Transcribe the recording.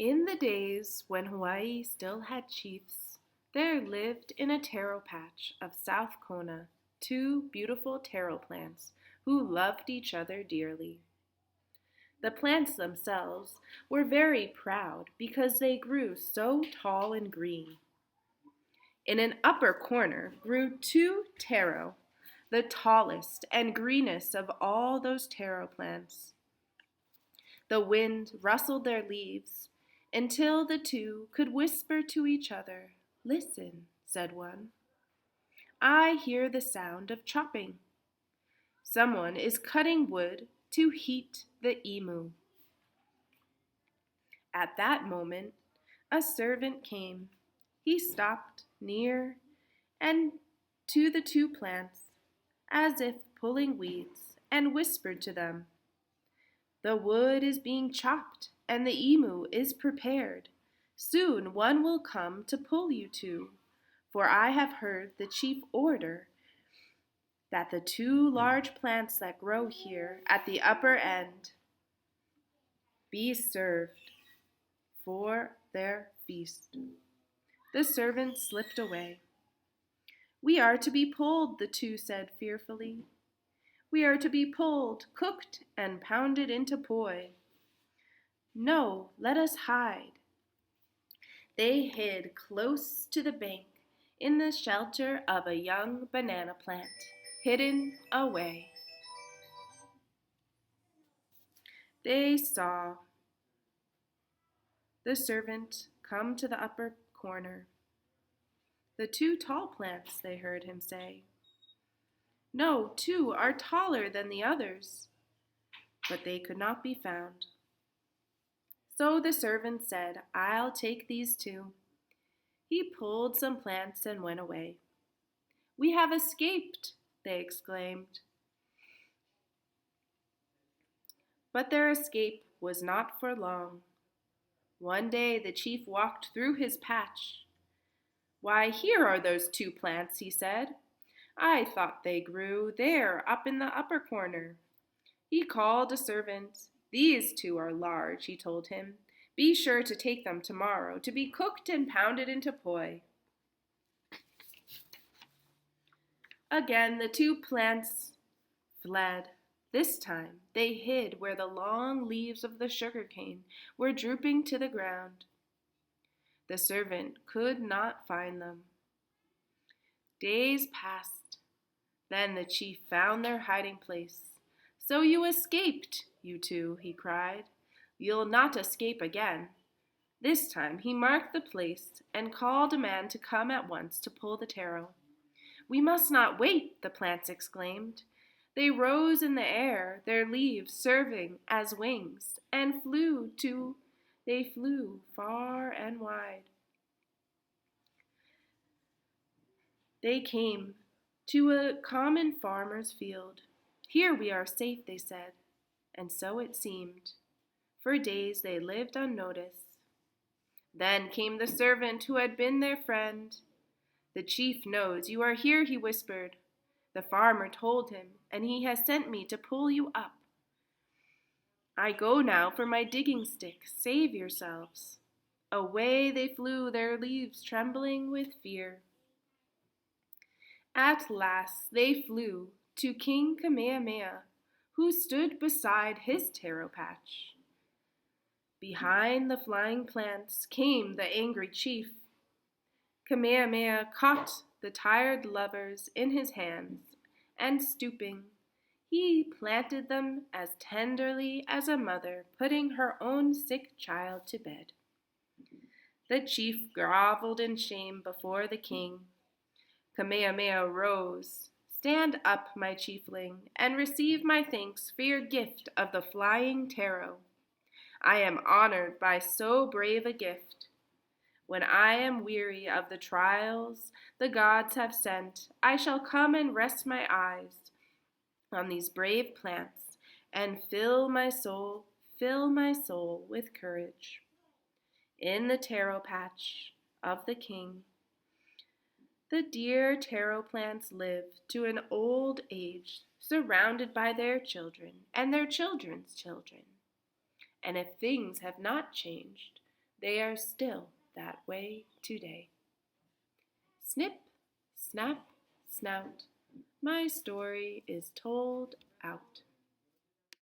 In the days when Hawaii still had chiefs, there lived in a taro patch of South Kona two beautiful taro plants who loved each other dearly. The plants themselves were very proud because they grew so tall and green. In an upper corner grew two taro, the tallest and greenest of all those taro plants. The wind rustled their leaves until the two could whisper to each other. "Listen," said one. "I hear the sound of chopping. Someone is cutting wood to heat the imu." At that moment, a servant came. He stopped near and to the two plants, as if pulling weeds, and whispered to them, "The wood is being chopped, and the imu is prepared. Soon one will come to pull you two, for I have heard the chief order that the two large plants that grow here at the upper end be served for their feast." The servant slipped away. "We are to be pulled," the two said fearfully. "We are to be pulled, cooked, and pounded into poi." "No, let us hide." They hid close to the bank in the shelter of a young banana plant, hidden away. They saw the servant come to the upper corner. "The two tall plants," they heard him say. "No, two are taller than the others." But they could not be found. So the servant said, "I'll take these two." He pulled some plants and went away. "We have escaped," they exclaimed. But their escape was not for long. One day the chief walked through his patch. "Why, here are those two plants," he said. "I thought they grew there up in the upper corner." He called a servant. "These two are large," he told him. "Be sure to take them tomorrow to be cooked and pounded into poi." Again the two plants fled. This time they hid where the long leaves of the sugar cane were drooping to the ground. The servant could not find them. Days passed. Then the chief found their hiding place. "So you escaped, you two," he cried. "You'll not escape again." This time he marked the place and called a man to come at once to pull the taro. "We must not wait," the plants exclaimed. They rose in the air, their leaves serving as wings, and they flew far and wide. They came to a common farmer's field. "Here we are safe," they said, and so it seemed. For days they lived unnoticed. Then came the servant who had been their friend. "The chief knows you are here," he whispered. "The farmer told him, and he has sent me to pull you up. I go now for my digging stick. Save yourselves." Away they flew, their leaves trembling with fear. At last they flew to King Kamehameha, who stood beside his taro patch. Behind the flying plants came the angry chief. Kamehameha caught the tired lovers in his hands, and stooping, he planted them as tenderly as a mother putting her own sick child to bed. The chief groveled in shame before the king. Kamehameha rose. "Stand up, my chiefling, and receive my thanks for your gift of the flying taro. I am honored by so brave a gift. When I am weary of the trials the gods have sent, I shall come and rest my eyes on these brave plants and fill my soul with courage." In the taro patch of the king, the dear taro plants live to an old age, surrounded by their children and their children's children. And if things have not changed, They are still that way today. Snip, snap, snout, my story is told out.